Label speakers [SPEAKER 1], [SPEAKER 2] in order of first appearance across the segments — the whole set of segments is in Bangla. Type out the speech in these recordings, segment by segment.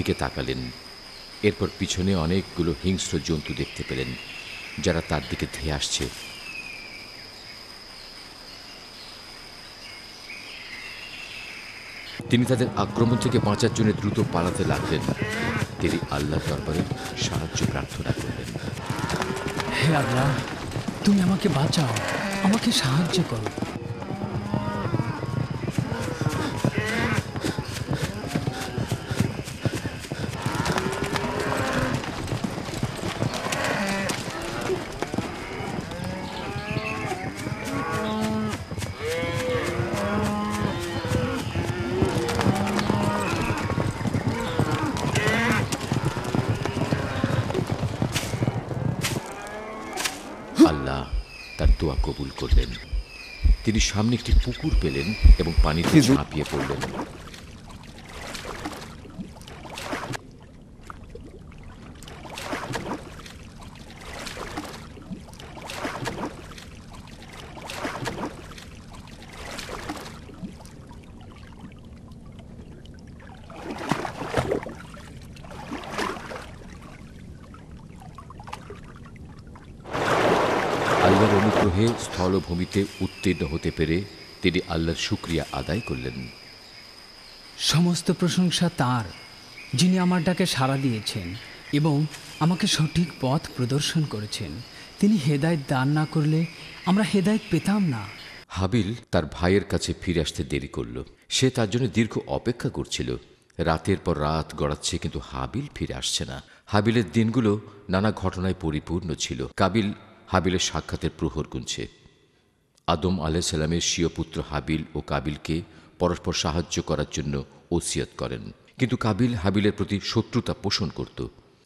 [SPEAKER 1] দিকে তাকালেন। এরপর পিছনে অনেকগুলো হিংস্র জন্তু দেখতে পেলেন যারা তার দিকে ধেয়ে আসছে। তিনি তাদের আক্রমণ থেকে বাঁচার জন্য দ্রুত পালাতে লাগলেন। তিনি আল্লাহর দরবারে সাহায্য প্রার্থনা করলেন।
[SPEAKER 2] হে আল্লাহ, তুমি আমাকে বাঁচাও, আমাকে সাহায্য করো।
[SPEAKER 1] আল্লাহ তার দোয়া কবুল করলেন। তিনি সামনে একটি পুকুর পেলেন এবং পানিতে ঝাঁপিয়ে পড়লেন। আল্লাহর অনুগ্রহে স্থলভূমিতে উত্তীর্ণ হতে পেরে তিনি আল্লাহর শুকরিয়া আদায় করলেন।
[SPEAKER 2] সমস্ত প্রশংসা তার, যিনি আমার ডাকে সাড়া দিয়েছেন এবং আমাকে সঠিক পথ প্রদর্শন করেছেন। তিনি হেদায়েত দান না করলে আমরা হেদায়েত পেতাম না।
[SPEAKER 1] হাবিল তার ভাইয়ের কাছে ফিরে আসতে দেরি করল। সে তার জন্য দীর্ঘ অপেক্ষা করছিল। রাতের পর রাত গড়াচ্ছে, কিন্তু হাবিল ফিরে আসছে না। হাবিলের দিনগুলো নানা ঘটনায় পরিপূর্ণ ছিল। কাবিল হাবিলের সাক্ষাতের প্রহর গুনছে। আদম আলাইহিসসালামের স্বীয় পুত্র হাবিল ও কাবিলকে পরস্পর সাহায্য করার জন্য ওসিয়ত করেন, কিন্তু কাবিল হাবিলের প্রতি শত্রুতা পোষণ করত।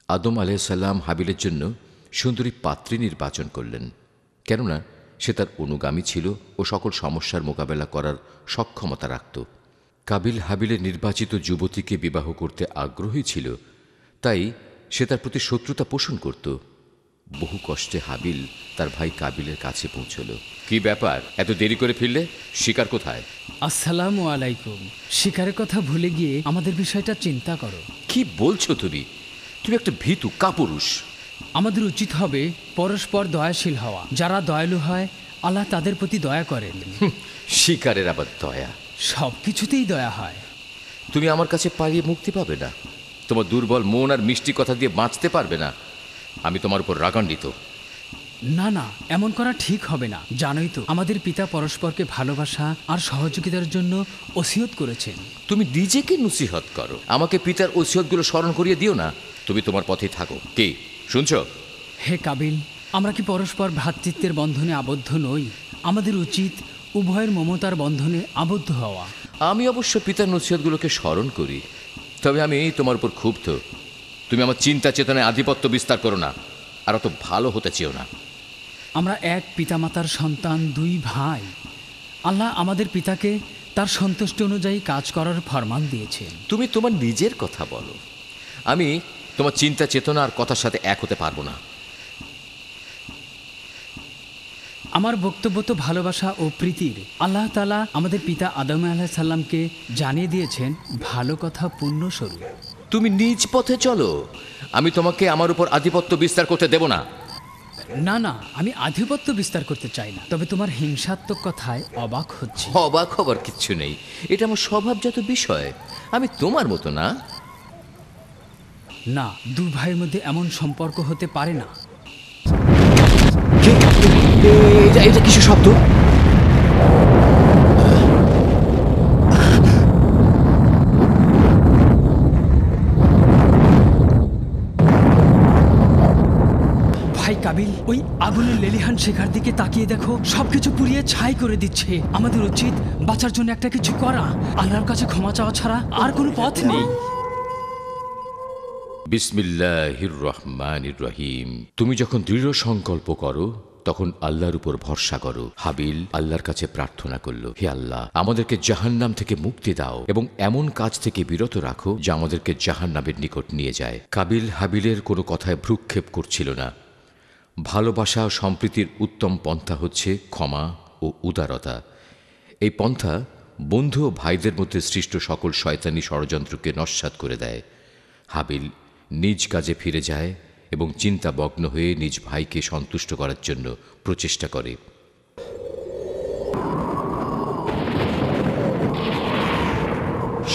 [SPEAKER 1] আদম আলাইহিসসালাম হাবিলের জন্য সুন্দরী পাত্রী নির্বাচন করলেন, কেননা সে তার অনুগামী ছিল ও সকল সমস্যার মোকাবেলা করার সক্ষমতা রাখত। কাবিল হাবিলের নির্বাচিত যুবতীকে বিবাহ করতে আগ্রহী ছিল, তাই সে তার প্রতি শত্রুতা পোষণ করত। বহু কষ্টে হাবিল তার ভাই কাবিলের কাছে পৌঁছল। কি ব্যাপার, এত দেরি করে ফিরলে? শিকার কোথায়?
[SPEAKER 2] আসসালামু আলাইকুম। শিকারের কথা ভুলে গিয়ে আমাদের বিষয়টা চিন্তা করো।
[SPEAKER 1] কি বলছো তুমি? তুমি একটা ভীতু কাপুরুষ।
[SPEAKER 2] আমাদের উচিত হবে পরস্পর দয়াশীল হওয়া। যারা দয়ালু হয় আল্লাহ তাদের প্রতি দয়া করেন।
[SPEAKER 1] শিকারের আবার দয়া?
[SPEAKER 2] সব কিছুতেই দয়া হয়।
[SPEAKER 1] তুমি আমার কাছে পালিয়ে মুক্তি পাবে না। তোমার দুর্বল মন আর মিষ্টি কথা দিয়ে বাঁচতে পারবে না। আমি তোমার উপর রাগান্বিত।
[SPEAKER 2] না না, এমন করা ঠিক হবে না। জানোই তো আমাদের পিতা পরস্পরকে ভালোবাসা আর সহযোগিতার জন্য ওসিয়ত করেছেন।
[SPEAKER 1] তুমি নিজেকে নসিহত করো, আমাকে পিতার ওসিয়তগুলো স্মরণ করিয়ে দিও না। তুমি তোমার পথেই থাকো। কি শুনছো?
[SPEAKER 2] হে কাবিল, আমরা কি পরস্পর ভ্রাতৃত্বের বন্ধনে আবদ্ধ নই? আমাদের উচিত উভয়ের মমতার বন্ধনে আবদ্ধ হওয়া।
[SPEAKER 1] আমি অবশ্য পিতার নসিহতগুলোকে স্মরণ করি, তবে আমি তোমার উপর ক্ষুব্ধ। তুমি আমার চিন্তা চেতনায় আধিপত্য বিস্তার করো না, আর অত ভালো হতে চেও না।
[SPEAKER 2] আমরা এক পিতামাতার সন্তান, দুই ভাই। আল্লাহ আমাদের পিতাকে তার সন্তুষ্টি অনুযায়ী কাজ করার ফরমান দিয়েছেন।
[SPEAKER 1] তুমি তোমার নিজের কথা বলো, আমি তোমার চিন্তা চেতনা আর কথার সাথে এক হতে পারবো না।
[SPEAKER 2] আমার বক্তব্য তো ভালোবাসা ও প্রীতির। আল্লাহ তাআলা আমাদের পিতা আদম আলাইহিস সালামকে জানিয়ে দিয়েছেন ভালো কথা পুণ্যস্বরূপ।
[SPEAKER 1] তুমি নিজ পথে চলো, আমি তোমাকে আমার উপর আধিপত্য বিস্তার করতে দেব না।
[SPEAKER 2] না না, আমি আধিপত্য বিস্তার করতে চাই না, তবে তোমার হিংসাত্মক কথায় অবাক হচ্ছে।
[SPEAKER 1] অবাক হবার কিচ্ছু নেই, এটা আমার স্বভাবজাত বিষয়। আমি তোমার মতো না।
[SPEAKER 2] না, দু ভাইয়ের মধ্যে এমন সম্পর্ক হতে পারে না।
[SPEAKER 1] এটা কিছু শব্দ?
[SPEAKER 2] ভাই কাবিল, ওই আগুনের লেলিহান শেখার দিকে তাকিয়ে দেখো, সবকিছু পুড়িয়ে ছাই করে দিচ্ছে। আমাদের উচিত বাঁচার জন্য একটা কিছু করা। আল্লাহর কাছে ক্ষমা চাওয়া ছাড়া আর কোনো পথ নেই।
[SPEAKER 1] বিসমিল্লাহির রহমানির রহিম। তুমি যখন দৃঢ় সংকল্প করো তখন আল্লাহর উপর ভরসা করো। হাবিল আল্লাহর কাছে প্রার্থনা করল, হে আল্লাহ, আমাদেরকে জাহান্নাম থেকে মুক্তি দাও এবং এমন কাজ থেকে বিরত রাখো যা আমাদেরকে জাহান্নামের নিকট নিয়ে যায়। কাবিল হাবিলের কোনো কথায় ভ্রুক্ষেপ করছিল না। ভালোবাসা ও সম্প্রীতির উত্তম পন্থা হচ্ছে ক্ষমা ও উদারতা। এই পন্থা বন্ধু ও ভাইদের মধ্যে সৃষ্ট সকল শয়তানি ষড়যন্ত্রকে নস্যাৎ করে দেয়। হাবিল নিজ কাজে ফিরে যায় এবং চিন্তামগ্ন হয়ে নিজ ভাইকে সন্তুষ্ট করার জন্য প্রচেষ্টা করে।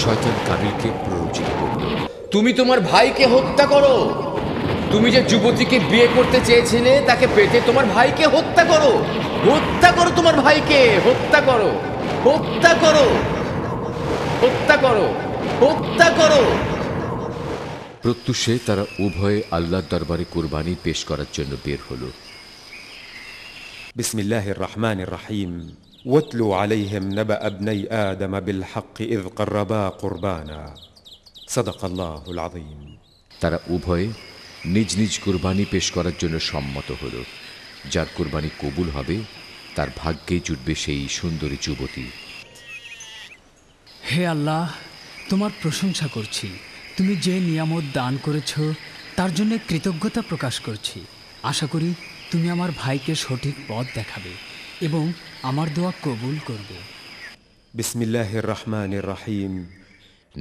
[SPEAKER 1] শয়তান কাবিলকে প্ররোচিত করল,
[SPEAKER 3] তুমি তোমার ভাইকে হত্যা করো। তুমি যে যুবতীকে বিয়ে করতে চেয়েছিলে তাকে পেতে তোমার ভাইকে হত্যা করো। হত্যা করো তোমার ভাইকে, হত্যা করো, হত্যা করো, হত্যা করো, হত্যা করো।
[SPEAKER 1] প্রত্যুষে তারা উভয়ে আল্লাহর দরবারে কুরবানি পেশ করার জন্য বের হল।
[SPEAKER 4] بسم الله الرحمن الرحيم واتلوا عليهم نبأ ابني آدم بالحق إذ قربا قربانا صدق الله العظيم।
[SPEAKER 1] তারা উভয়ে নিজ নিজ কুরবানি পেশ করার জন্য সম্মত হল। যার কুরবানি কবুল হবে তার ভাগ্যে জুটবে সেই সুন্দরী যুবতী।
[SPEAKER 2] হে আল্লাহ, তোমার প্রশংসা করছি। তুমি যে নিয়ামত দান করেছ তার জন্য কৃতজ্ঞতা প্রকাশ করছি। আশা করি তুমি আমার ভাইকে সঠিক পথ দেখাবে এবং আমার দোয়া কবুল করবে।
[SPEAKER 4] بسم الله الرحمن الرحيم।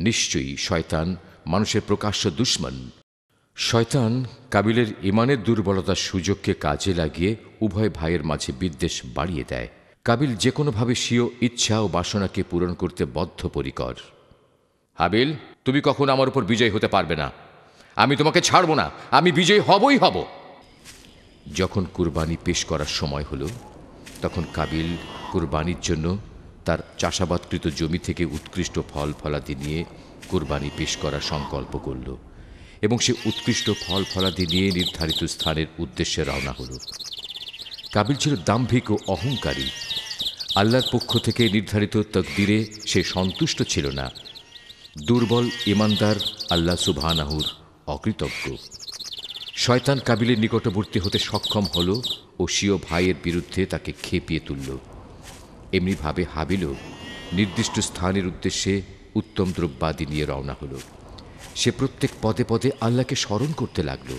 [SPEAKER 1] নিশ্চয়ই শয়তান মানুষের প্রকাশ্য দুশমন। শয়তান কাবিলের ইমানের দুর্বলতার সুযোগকে কাজে লাগিয়ে উভয় ভাইয়ের মাঝে বিদ্বেষ বাড়িয়ে দেয়। কাবিল যে কোনোভাবে স্বীয় ইচ্ছা ও বাসনাকে পূরণ করতে বদ্ধপরিকর। হাবিল, তুমি কখনো আমার উপর বিজয় হতে পারবে না। আমি তোমাকে ছাড়ব না, আমি বিজয়ী হবই হব। যখন কুরবানি পেশ করার সময় হলো, তখন কাবিল কুরবানির জন্য তার চাষাবাদকৃত জমি থেকে উৎকৃষ্ট ফল ফলাদি নিয়ে কুরবানি পেশ করার সংকল্প করল এবং সে উৎকৃষ্ট ফল ফলাদি নিয়ে নির্ধারিত স্থানের উদ্দেশ্যে রওনা হল। কাবিল ছিল দাম্ভিক ও অহংকারী। আল্লাহর পক্ষ থেকে নির্ধারিত তকদিরে সে সন্তুষ্ট ছিল না। দুর্বল ইমানদার আল্লাহ সুবহানাহুর অকৃতজ্ঞ। শয়তান কাবিলের নিকটবর্তী হতে সক্ষম হল ও স্বীয় ভাইয়ের বিরুদ্ধে তাকে খেপিয়ে তুলল। এমনিভাবে হাবিলও নির্দিষ্ট স্থানের উদ্দেশ্যে উত্তম দ্রব্যাদি নিয়ে রওনা হল। সে প্রত্যেক পদে পদে আল্লাহকে স্মরণ করতে লাগল।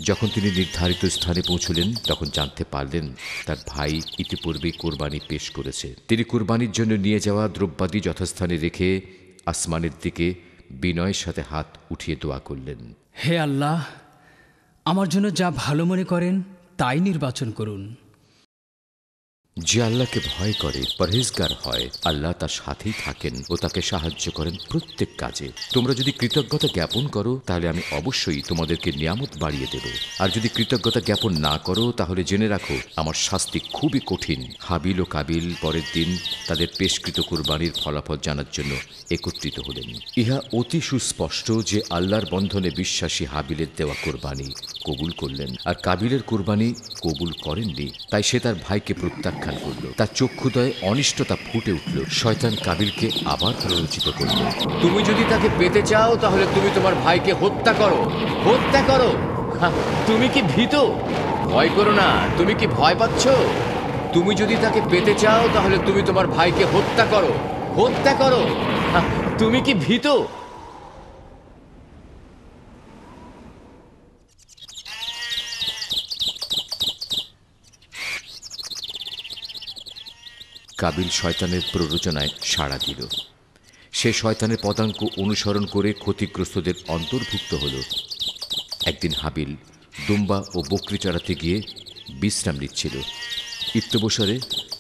[SPEAKER 1] যখন তিনি নির্ধারিত স্থানে পৌঁছলেন তখন জানতে পারলেন তার ভাই ইতিপূর্বে কোরবানি পেশ করেছে। তিনি কোরবানির জন্য নিয়ে যাওয়া দ্রব্যাদি যথাস্থানে রেখে আসমানের দিকে বিনয়ের সাথে হাত উঠিয়ে দোয়া করলেন,
[SPEAKER 2] হে আল্লাহ, আমার জন্য যা ভালো মনে করেন তাই নির্বাচন করুন।
[SPEAKER 1] যে আল্লাহকে ভয় করে, পরহেজগার হয়, আল্লাহ তার সাথেই থাকেন ও তাকে সাহায্য করেন প্রত্যেক কাজে। তোমরা যদি কৃতজ্ঞতা জ্ঞাপন করো তাহলে আমি অবশ্যই তোমাদেরকে নিয়ামত বাড়িয়ে দেব, আর যদি কৃতজ্ঞতা জ্ঞাপন না করো তাহলে জেনে রাখো আমার শাস্তি খুবই কঠিন। হাবিল ও কাবিল পরের দিন তাদের পেশকৃত কুরবানির ফলাফল জানার জন্য একত্রিত হলেন। ইহা অতি সুস্পষ্ট যে আল্লাহর বন্ধনে বিশ্বাসী হাবিলের দেওয়া কুরবানি কবুল করলেন, আর কাবিলের কুরবানি কবুল করেননি। তাই সে তার ভাইকে প্রত্যাখ্যান করল। তার চক্ষুদয়ে অনিষ্টতা ফুটে উঠল। শয়তান কাবিলকে আবার প্ররোচিত করল,
[SPEAKER 3] তুমি যদি তাকে পেতে চাও তাহলে তুমি তোমার ভাইকে হত্যা করো, হত্যা করো। তুমি কি ভীত? ভয় করো না। তুমি কি ভয় পাচ্ছ? তুমি যদি তাকে পেতে চাও তাহলে তুমি তোমার ভাইকে হত্যা করো, হত্যা করো। তুমি কি ভীত?
[SPEAKER 1] কাবিল শয়তানের প্ররোচনায় সাড়া দিল। সে শয়তানের পদাঙ্ক অনুসরণ করে ক্ষতিগ্রস্তদের অন্তর্ভুক্ত হল। একদিন হাবিল দুম্বা ও বকরি চড়াতে গিয়ে বিশ্রাম নিচ্ছিল। ইত্যবসরে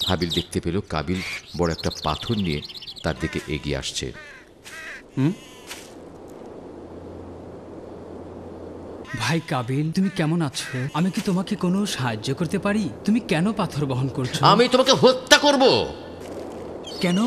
[SPEAKER 1] হাবিল দেখতে পেল কাবিল বড় একটা পাথর নিয়ে তার দিকে এগিয়ে আসছে।
[SPEAKER 2] ভাই কাবিল, তুমি কেমন আছো? আমি কি তোমাকে কোনো সাহায্য করতে পারি? তুমি কেন পাথর বহন করছো?
[SPEAKER 3] আমি তোমাকে হত্যা করব।
[SPEAKER 2] কেন?